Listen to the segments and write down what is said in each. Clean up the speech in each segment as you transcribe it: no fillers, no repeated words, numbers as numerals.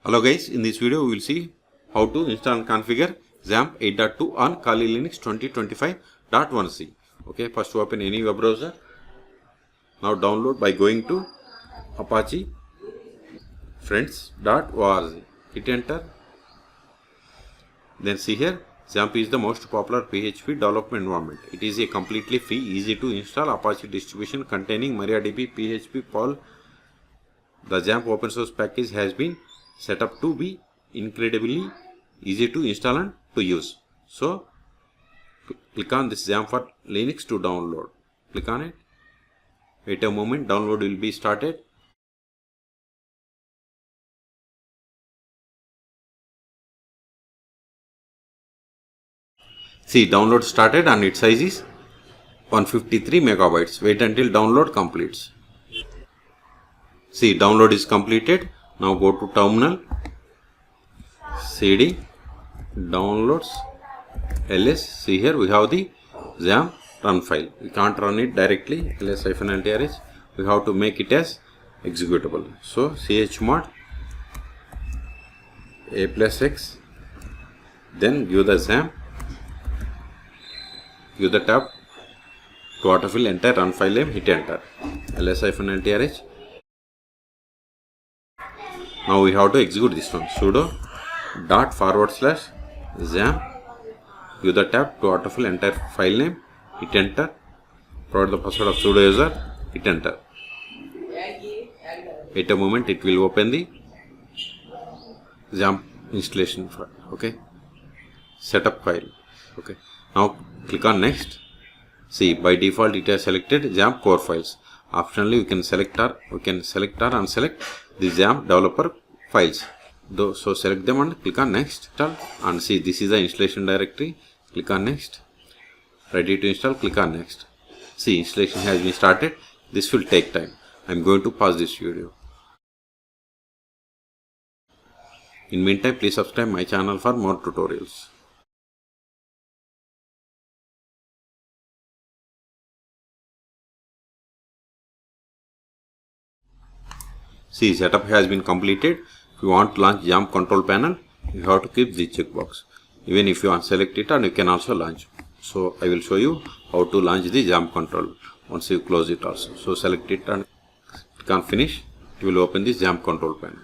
Hello guys, in this video we will see how to install and configure XAMPP 8.2 on Kali Linux 2025.1c. Okay, first open any web browser. Now download by going to Apache friends.org. Hit enter. Then see here, XAMPP is the most popular PHP development environment. It is a completely free, easy to install Apache distribution containing MariaDB, PHP, Perl. The XAMPP open source package has been set up to be incredibly easy to install and to use. So click on this XAMPP for Linux to download. Click on it. Wait a moment, download will be started. See, download started and its size is 153 megabytes. Wait until download completes. See, download is completed. Now go to terminal, cd downloads ls. See here we have the XAMPP run file. We can't run it directly, ls-ltrh. We have to make it as executable. So chmod a+x, then give the XAMPP, give the tab to autofill entire run file name, hit enter, ls-ltrh. Now we have to execute this one. Sudo ./XAMPP, give the tab to autofill entire file name, hit enter, provide the password of sudo user, hit enter. Wait a moment, it will open the XAMPP installation file. Okay, setup file. Okay, now click on next. See, by default it has selected XAMPP core files. Optionally we can select or unselect the XAMPP developer files. So select them and click on next. And see, this is the installation directory. Click on next. Ready to install, click on next. See, installation has been started. This will take time. I am going to pause this video. In meantime, please subscribe my channel for more tutorials. See, setup has been completed. If you want to launch XAMPP control panel, you have to keep the checkbox. Even if you unselect it, and you can also launch. So I will show you how to launch the XAMPP control once you close it also. So select it and click on finish. It will open the XAMPP control panel.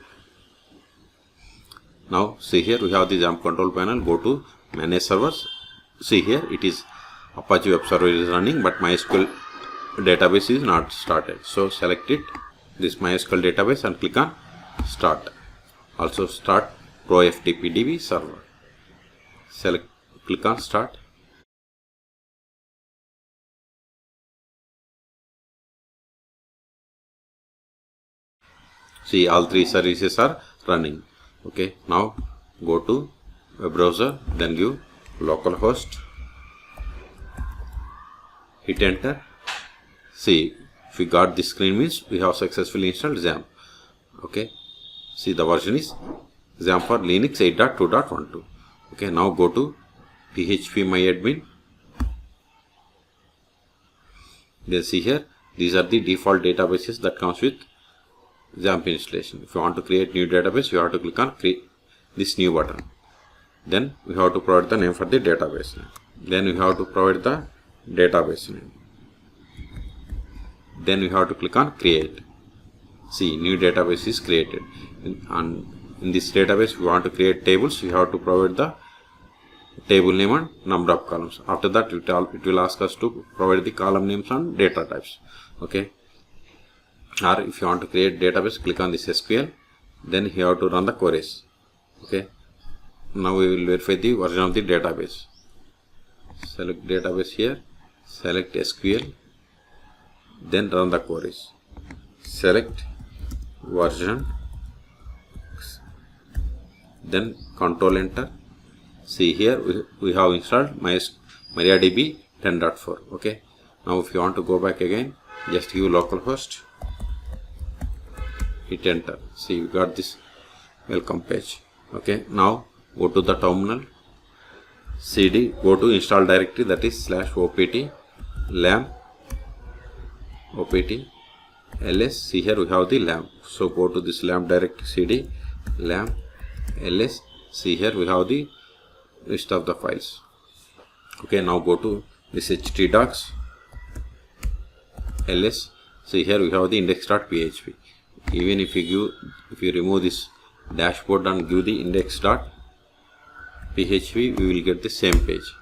Now see here we have the XAMPP control panel. Go to manage servers. See here it is Apache web server is running, but MySQL database is not started. So select it, this MySQL database, and click on start. Also start pro ftpdb server. Select, click on start. See, all three services are running. Okay, now go to web browser, then give localhost, hit enter. See, if we got this screen means we have successfully installed XAMPP. Okay, see the version is XAMPP for Linux 8.2.12. Okay, now go to phpMyAdmin. Then see here, these are the default databases that comes with XAMPP installation. If you want to create new database, you have to click on create this new button. Then we have to provide the name for the database name. Then we have to provide the database name. Then we have to click on create. See, new database is created. In this database, we want to create tables. We have to provide the table name and number of columns. After that, it will ask us to provide the column names and data types. Okay. Or if you want to create database, click on this SQL. Then you have to run the queries. Okay. Now we will verify the version of the database. Select database here. Select SQL. Then run the queries. Select version. Then control enter. See here we have installed MariaDB 10.4. Okay. Now if you want to go back again, just give localhost, hit enter. See, we got this welcome page. Okay. Now go to the terminal. cd, go to install directory, that is /opt lamp opt ls. See here we have the lamp. So go to this lamp directory, cd lamp ls. See here we have the list of the files. Okay, now go to this htdocs, ls. See here we have the index.php. Even if you remove this dashboard and give the index.php, we will get the same page.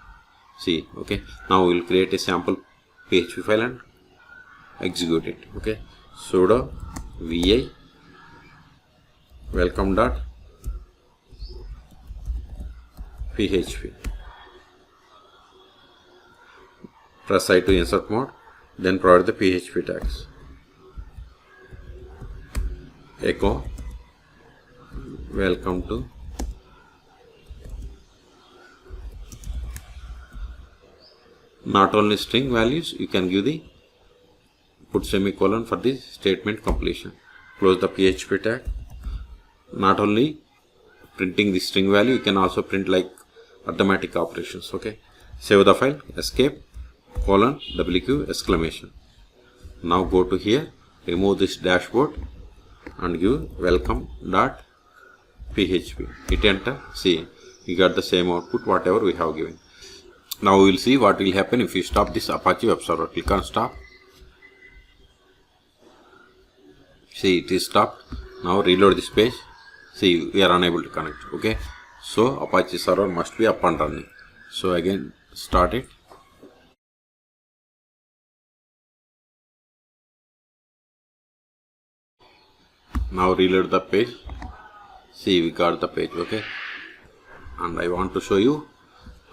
See, okay, now we will create a sample PHP file and execute it. Okay, sudo vi welcome.php. Press I to insert mode, then provide the PHP tags. Echo welcome to not only string values, you can give the put semicolon for the statement completion. Close the PHP tag. Not only printing the string value, you can also print like arithmetic operations. Okay, save the file, escape, colon, WQ, exclamation. Now go to here, remove this dashboard and give welcome.php. Hit enter. See, we got the same output whatever we have given. Now we will see what will happen if you stop this Apache web server. Click on stop. See, it is stopped. Now reload this page. See, we are unable to connect. Okay, so Apache server must be up and running. So again, start it. Now reload the page. See, we got the page. Okay, and I want to show you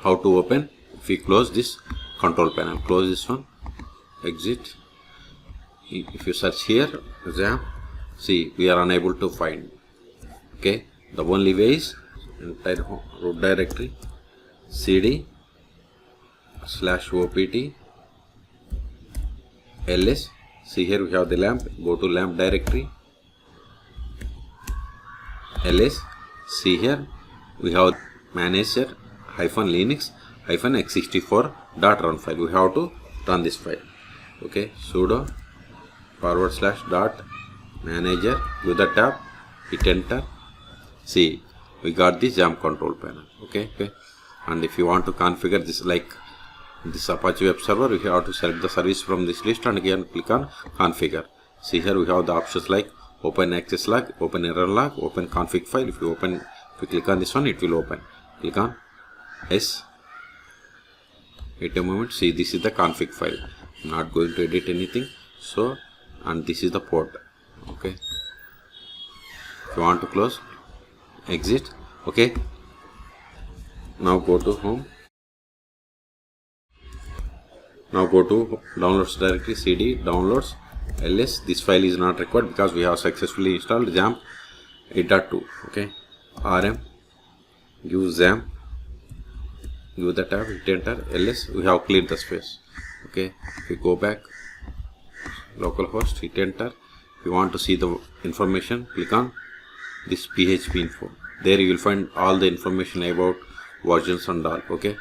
how to open. If we close this control panel, close this one, exit. If you search here XAMPP, see, we are unable to find. Okay, the only way is entire root directory cd/opt ls. See here we have the lamp. Go to lamp directory ls. See here we have manager -linux -x64.run file. We have to run this file. Okay, sudo /.manager, give the tab, hit enter. See, we got the XAMPP control panel. Okay, and if you want to configure this like this Apache web server, we have to select the service from this list and again click on configure. See here we have the options like open access log, open error log, open config file. If you click on this one, it will open. Click on yes. Wait a moment. See, this is the config file. I'm not going to edit anything. So, and this is the port. Okay, if you want to close, exit. Okay, now go to home. Now go to downloads directory, cd downloads ls. This file is not required because we have successfully installed XAMPP 8.2. okay, rm, give XAMPP, give the tab, hit enter, ls. We have cleared the space. Okay, if we go back, localhost, hit enter. If you want to see the information, click on this php info. There you will find all the information about versions and all. Okay,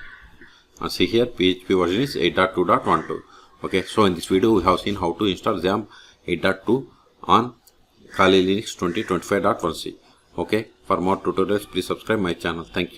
and see here PHP version is 8.2.12. okay, so in this video we have seen how to install XAMPP 8.2 on Kali Linux 2025.1c. okay, for more tutorials please subscribe my channel. Thank you.